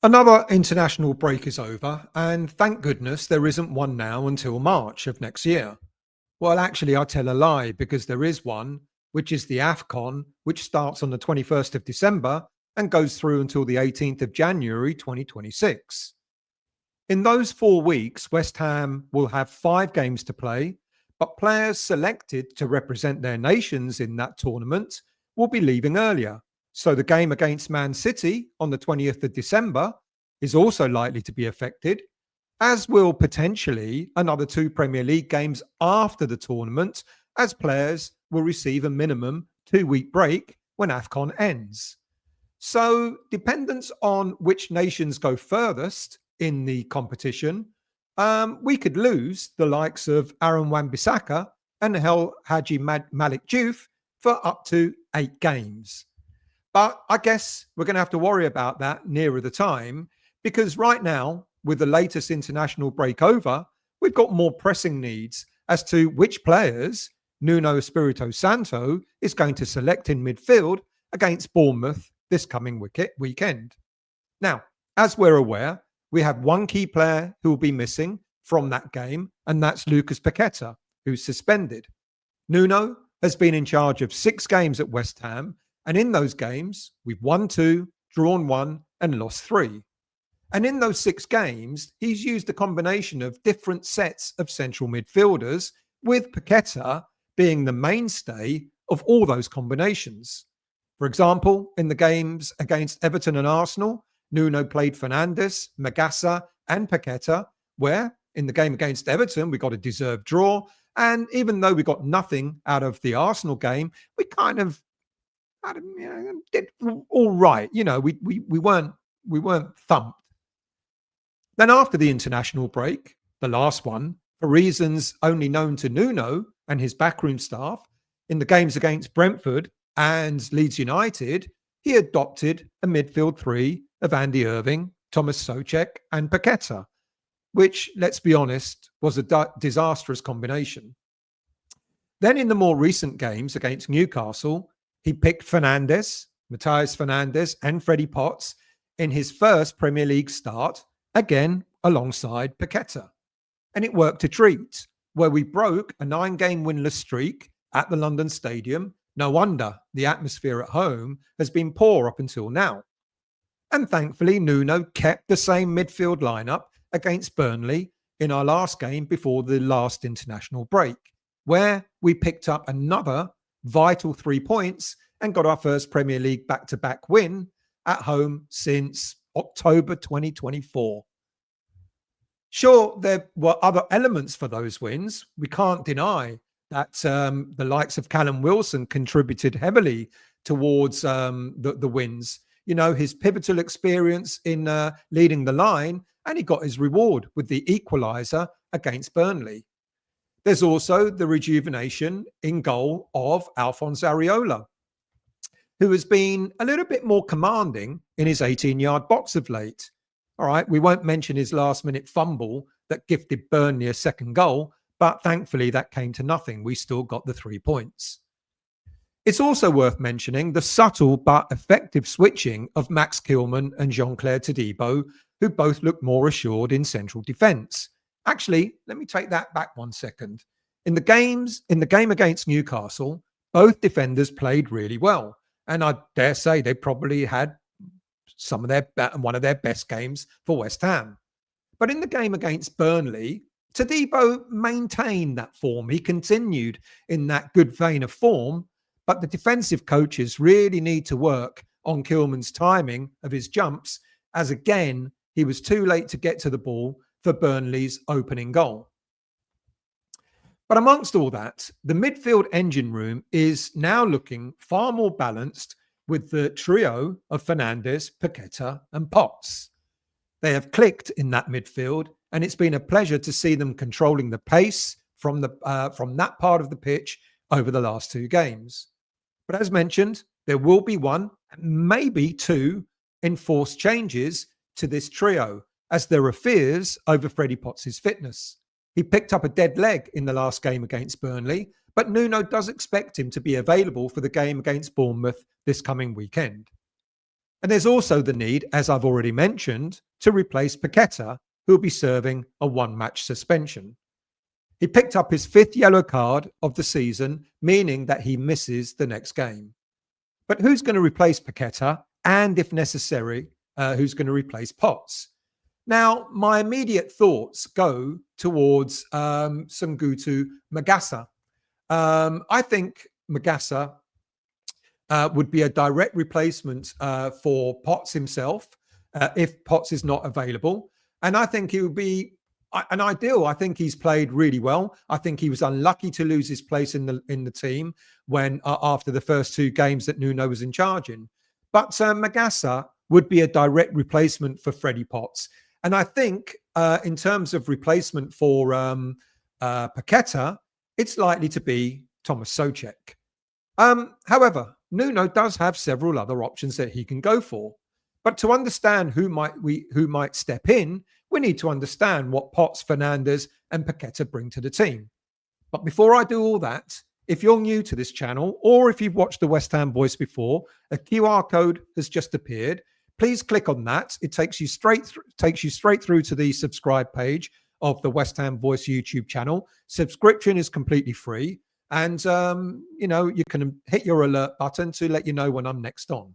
Another international break is over, and thank goodness there isn't one now until March of next year. Well, actually, I tell a lie because there is one, which is the AFCON, which starts on the 21st of December and goes through until the 18th of January 2026. In those 4 weeks, West Ham will have 5 games to play, but players selected to represent their nations in that tournament will be leaving earlier. So the game against Man City on the 20th of December is also likely to be affected, as will potentially another 2 Premier League games after the tournament, as players will receive a minimum 2 week break when AFCON ends. So, dependence on which nations go furthest in the competition, we could lose the likes of Aaron Wan-Bissaka and Haji Malik Diouf for up to 8 games. But I guess we're going to have to worry about that nearer the time because right now, with the latest international break over, we've got more pressing needs as to which players Nuno Espirito Santo is going to select in midfield against Bournemouth this coming weekend. Now, as we're aware, we have one key player who will be missing from that game, and that's Lucas Paqueta, who's suspended. Nuno has been in charge of 6 games at West Ham, and in those games, we've won 2, drawn 1, and lost 3. And in those 6 games, he's used a combination of different sets of central midfielders, with Paqueta being the mainstay of all those combinations. For example, in the games against Everton and Arsenal, Nuno played Fernandes, Magassa, and Paqueta, where in the game against Everton, we got a deserved draw. And even though we got nothing out of the Arsenal game, we kind of did all right. We weren't thumped. Then after the international break, the last one, for reasons only known to Nuno and his backroom staff, in the games against Brentford and Leeds United, he adopted a midfield 3 of Andy Irving, Thomas Soucek, and Paqueta, which, let's be honest, was a disastrous combination. Then in the more recent games against Newcastle, he picked Matheus Fernandes, and Freddie Potts in his first Premier League start, again alongside Paqueta. And it worked a treat, where we broke a 9-game winless streak at the London Stadium. No wonder the atmosphere at home has been poor up until now. And thankfully, Nuno kept the same midfield lineup against Burnley in our last game before the last international break, where we picked up another vital 3 points and got our first Premier League back-to-back win at home since October 2024. Sure, there were other elements for those wins. We can't deny that the likes of Callum Wilson contributed heavily towards the wins. His pivotal experience in leading the line, and he got his reward with the equaliser against Burnley. There's also the rejuvenation in goal of Alphonse Areola, who has been a little bit more commanding in his 18-yard box of late. All right, we won't mention his last-minute fumble that gifted Burnley a second goal, but thankfully that came to nothing. We still got the 3 points. It's also worth mentioning the subtle but effective switching of Max Kilman and Jean-Claire Todibo, who both looked more assured in central defence. Actually, let me take that back 1 second. In the game against Newcastle, both defenders played really well, and I dare say they probably had one of their best games for West Ham. But in the game against Burnley, Todibo maintained that form. He continued in that good vein of form, but the defensive coaches really need to work on Kilman's timing of his jumps, as again, he was too late to get to the ball for Burnley's opening goal. But amongst all that, the midfield engine room is now looking far more balanced with the trio of Fernandes, Paqueta, and Potts. They have clicked in that midfield, and it's been a pleasure to see them controlling the pace from that part of the pitch over the last 2 games. But as mentioned, there will be 1, maybe 2 enforced changes to this trio, as there are fears over Freddie Potts' fitness. He picked up a dead leg in the last game against Burnley, but Nuno does expect him to be available for the game against Bournemouth this coming weekend. And there's also the need, as I've already mentioned, to replace Paqueta, who will be serving a one-match suspension. He picked up his 5th yellow card of the season, meaning that he misses the next game. But who's going to replace Paqueta? And if necessary, who's going to replace Potts? Now, my immediate thoughts go towards Sungutu Magassa. I think Magassa would be a direct replacement for Potts himself if Potts is not available. And I think he would be an ideal. I think he's played really well. I think he was unlucky to lose his place in the team when after the first 2 games that Nuno was in charge in. But Magassa would be a direct replacement for Freddie Potts. And I think in terms of replacement for Paqueta, it's likely to be Thomas Soucek. However, Nuno does have several other options that he can go for. But to understand who might step in, we need to understand what Potts, Fernandes, and Paqueta bring to the team. But before I do all that, if you're new to this channel, or if you've watched the West Ham Voice before, a QR code has just appeared. Please click on that. It takes you straight through to the subscribe page of the West Ham Voice YouTube channel. Subscription is completely free. And, you can hit your alert button to let you know when I'm next on.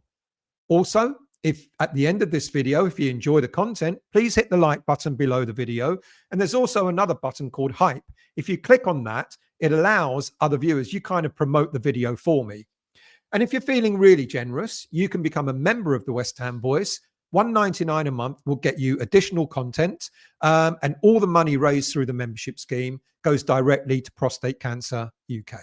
Also, if at the end of this video, if you enjoy the content, please hit the like button below the video. And there's also another button called Hype. If you click on that, it allows other viewers, you kind of promote the video for me. And if you're feeling really generous, you can become a member of the West Ham Voice. $1.99 a month will get you additional content, and all the money raised through the membership scheme goes directly to Prostate Cancer UK.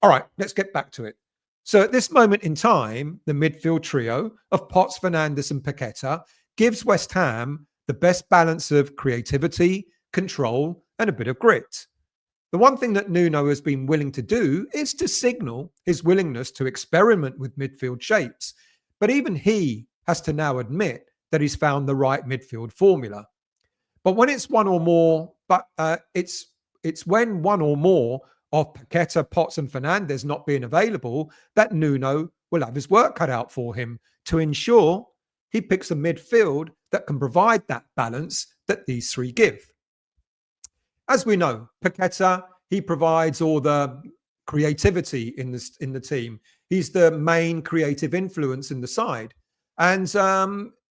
All right, let's get back to it. So at this moment in time, the midfield trio of Potts, Fernandes, and Paqueta gives West Ham the best balance of creativity, control, and a bit of grit. The one thing that Nuno has been willing to do is to signal his willingness to experiment with midfield shapes. But even he has to now admit that he's found the right midfield formula. But when it's one or more, it's when one or more of Paqueta, Potts, and Fernandes not being available that Nuno will have his work cut out for him to ensure he picks a midfield that can provide that balance that these 3 give. As we know, Paqueta, he provides all the creativity in the team. He's the main creative influence in the side. And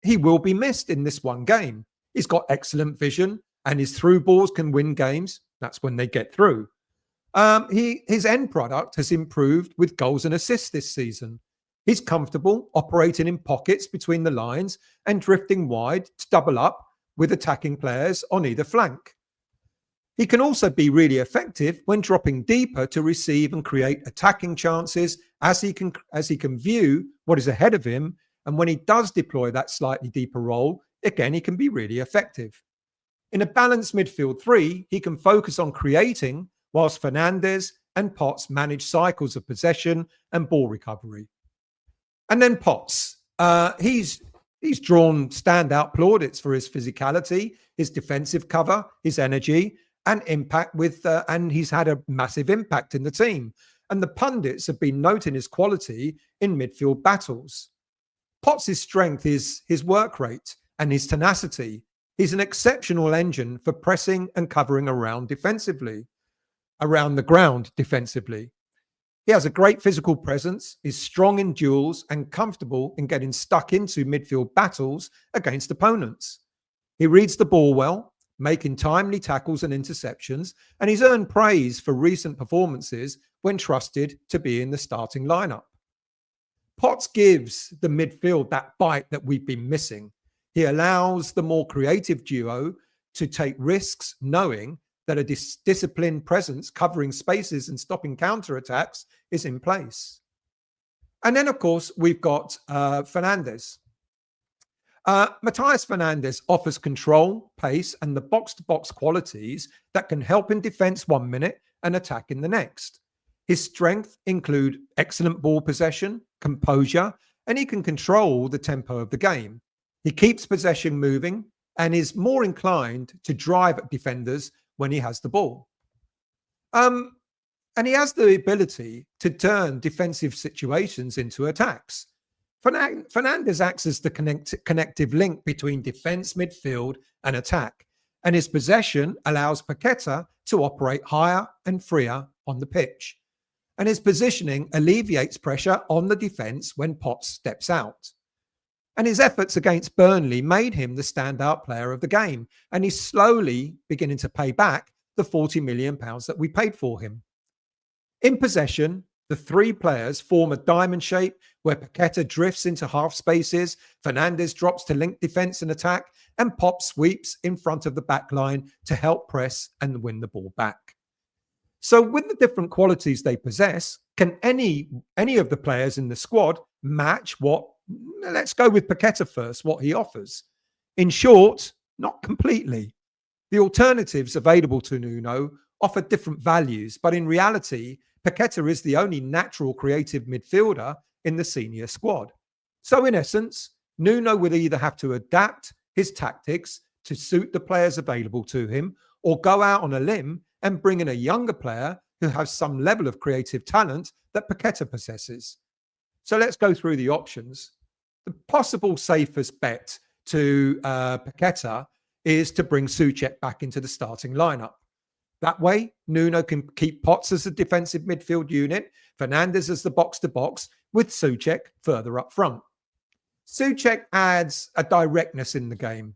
he will be missed in this one game. He's got excellent vision, and his through balls can win games. That's when they get through. His end product has improved with goals and assists this season. He's comfortable operating in pockets between the lines and drifting wide to double up with attacking players on either flank. He can also be really effective when dropping deeper to receive and create attacking chances as he can view what is ahead of him. And when he does deploy that slightly deeper role, again, he can be really effective. In a balanced midfield 3, he can focus on creating whilst Fernandes and Potts manage cycles of possession and ball recovery. And then Potts, he's drawn standout plaudits for his physicality, his defensive cover, his energy, and impact and he's had a massive impact in the team. And the pundits have been noting his quality in midfield battles. Potts' strength is his work rate and his tenacity. He's an exceptional engine for pressing and covering around the ground defensively. He has a great physical presence, is strong in duels, and comfortable in getting stuck into midfield battles against opponents. He reads the ball well, making timely tackles and interceptions, and he's earned praise for recent performances when trusted to be in the starting lineup. Potts gives the midfield that bite that we've been missing. He allows the more creative duo to take risks, knowing that a disciplined presence covering spaces and stopping counterattacks is in place. And then, of course, we've got Fernandes. Matthias Fernandes offers control, pace, and the box-to-box qualities that can help in defence 1 minute and attack in the next. His strengths include excellent ball possession, composure, and he can control the tempo of the game. He keeps possession moving and is more inclined to drive at defenders when he has the ball. And he has the ability to turn defensive situations into attacks. Fernandes acts as the connective link between defence, midfield, and attack, and his possession allows Paqueta to operate higher and freer on the pitch. And his positioning alleviates pressure on the defence when Potts steps out. And his efforts against Burnley made him the standout player of the game, and he's slowly beginning to pay back the £40 million that we paid for him. In possession, the three players form a diamond shape where Paqueta drifts into half spaces, Fernandes drops to link defence and attack, and Pop sweeps in front of the back line to help press and win the ball back. So with the different qualities they possess, can any of the players in the squad match what, let's go with Paqueta first, what he offers? In short, not completely. The alternatives available to Nuno offer different values, but in reality, Paqueta is the only natural creative midfielder in the senior squad. So in essence, Nuno will either have to adapt his tactics to suit the players available to him, or go out on a limb and bring in a younger player who has some level of creative talent that Paqueta possesses. So let's go through the options. The possible safest bet to Paqueta is to bring Souček back into the starting lineup. That way, Nuno can keep Potts as a defensive midfield unit, Fernandes as the box-to-box, with Souček further up front. Souček adds a directness in the game.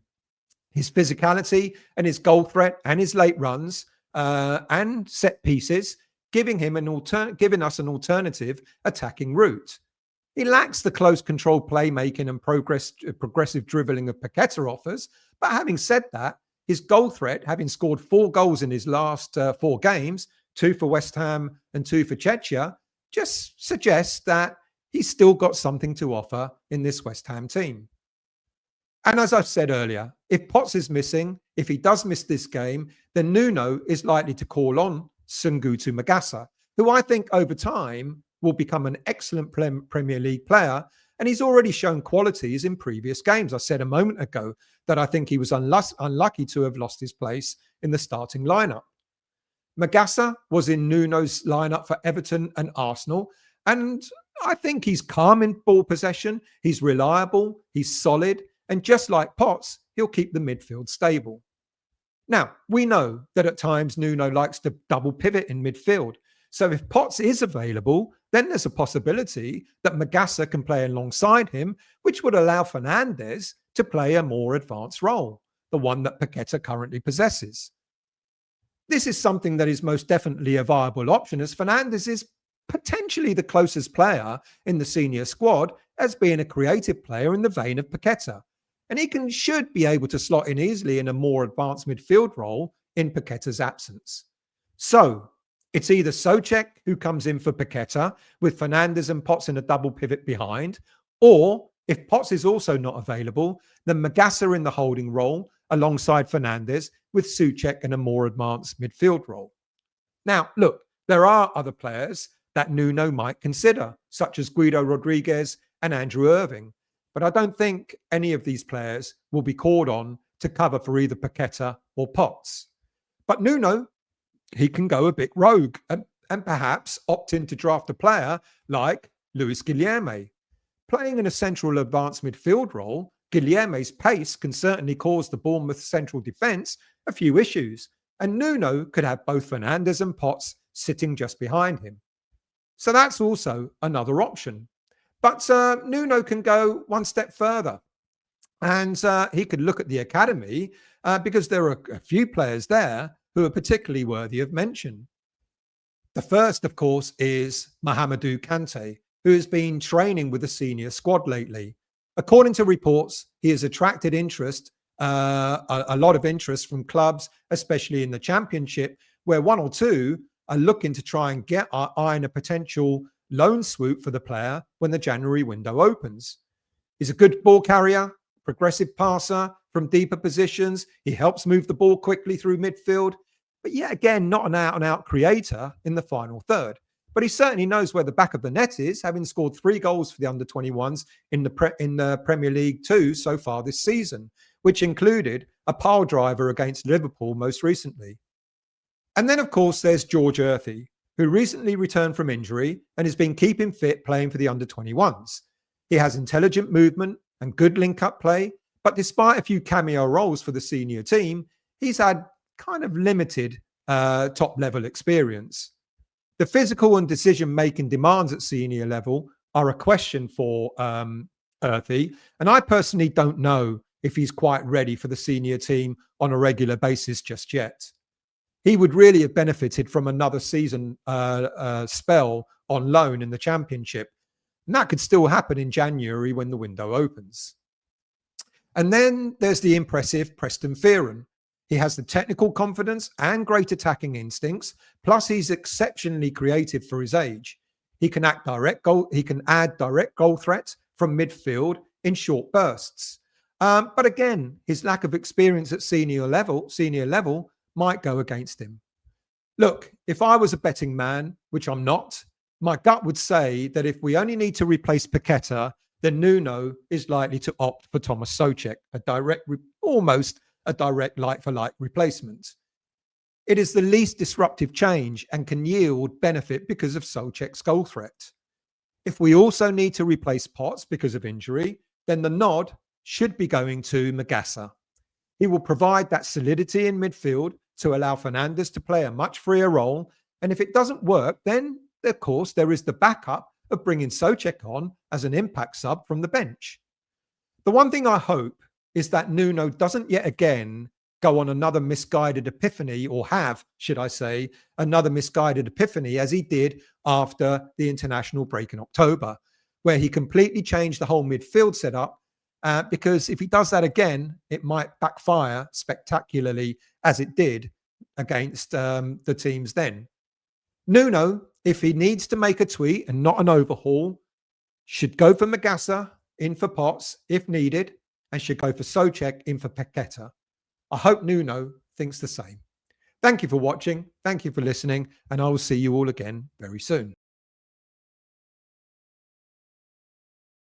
His physicality and his goal threat and his late runs and set pieces, giving us an alternative attacking route. He lacks the close control playmaking and progressive dribbling of Paqueta offers, but having said that, his goal threat, having scored 4 goals in his last 4 games, 2 for West Ham and 2 for Czechia, just suggests that he's still got something to offer in this West Ham team. And as I've said earlier, if Potts is missing, if he does miss this game, then Nuno is likely to call on Sungutu Magasa, who I think over time will become an excellent Premier League player. And he's already shown qualities in previous games. I said a moment ago that I think he was unlucky to have lost his place in the starting lineup. Magasa was in Nuno's lineup for Everton and Arsenal. And I think he's calm in ball possession. He's reliable. He's solid. And just like Potts, he'll keep the midfield stable. Now, we know that at times Nuno likes to double pivot in midfield. So if Potts is available, then there's a possibility that Magasa can play alongside him, which would allow Fernandes to play a more advanced role, the one that Paqueta currently possesses. This is something that is most definitely a viable option, as Fernandes is potentially the closest player in the senior squad as being a creative player in the vein of Paqueta. And he should be able to slot in easily in a more advanced midfield role in Paqueta's absence. So it's either Souček who comes in for Paqueta with Fernandes and Potts in a double pivot behind, or if Potts is also not available, then Magasa in the holding role alongside Fernandes with Souček in a more advanced midfield role. Now, look, there are other players that Nuno might consider, such as Guido Rodriguez and Andrew Irving. But I don't think any of these players will be called on to cover for either Paqueta or Potts. But Nuno, he can go a bit rogue and perhaps opt in to draft a player like Luis Guilherme. Playing in a central advanced midfield role, Guilherme's pace can certainly cause the Bournemouth central defence a few issues, and Nuno could have both Fernandes and Potts sitting just behind him. So that's also another option. But Nuno can go one step further, and he could look at the academy because there are a few players there who are particularly worthy of mention. The first, of course, is Mahamadou Kante, who has been training with the senior squad lately. According to reports, he has attracted interest, a lot of interest from clubs, especially in the Championship, where 1 or 2 are looking to try and get eyeing a potential loan swoop for the player when the January window opens. He's a good ball carrier, progressive passer from deeper positions. He helps move the ball quickly through midfield. But yet again, not an out-and-out creator in the final third. But he certainly knows where the back of the net is, having scored 3 goals for the under-21s in the Premier League 2 so far this season, which included a pile driver against Liverpool most recently. And then, of course, there's George Earthy, who recently returned from injury and has been keeping fit playing for the under-21s. He has intelligent movement and good link-up play, but despite a few cameo roles for the senior team, he's had kind of limited top-level experience. The physical and decision-making demands at senior level are a question for Earthy, and I personally don't know if he's quite ready for the senior team on a regular basis just yet. He would really have benefited from another season spell on loan in the Championship, and that could still happen in January when the window opens. And then there's the impressive Preston Fearon. He has the technical confidence and great attacking instincts, plus he's exceptionally creative for his age. He can add direct goal threats from midfield in short bursts. But again, his lack of experience at senior level might go against him. Look, if I was a betting man, which I'm not, my gut would say that if we only need to replace Paqueta, then Nuno is likely to opt for Thomas Souček, almost a direct like-for-like replacement. It is the least disruptive change and can yield benefit because of Souček's goal threat. If we also need to replace Potts because of injury, then the nod should be going to Magassa. He will provide that solidity in midfield to allow Fernandes to play a much freer role. And if it doesn't work, then, of course, there is the backup of bringing Souček on as an impact sub from the bench. The one thing I hope is that Nuno doesn't yet again go on another misguided epiphany, or have, should I say, another misguided epiphany as he did after the international break in October, where he completely changed the whole midfield setup. Because if he does that again, it might backfire spectacularly as it did against the teams then. Nuno, if he needs to make a tweak and not an overhaul, should go for Magassa, in for Potts if needed, and should go for Souček, in for Paqueta. I hope Nuno thinks the same. Thank you for watching. Thank you for listening, and I will see you all again very soon.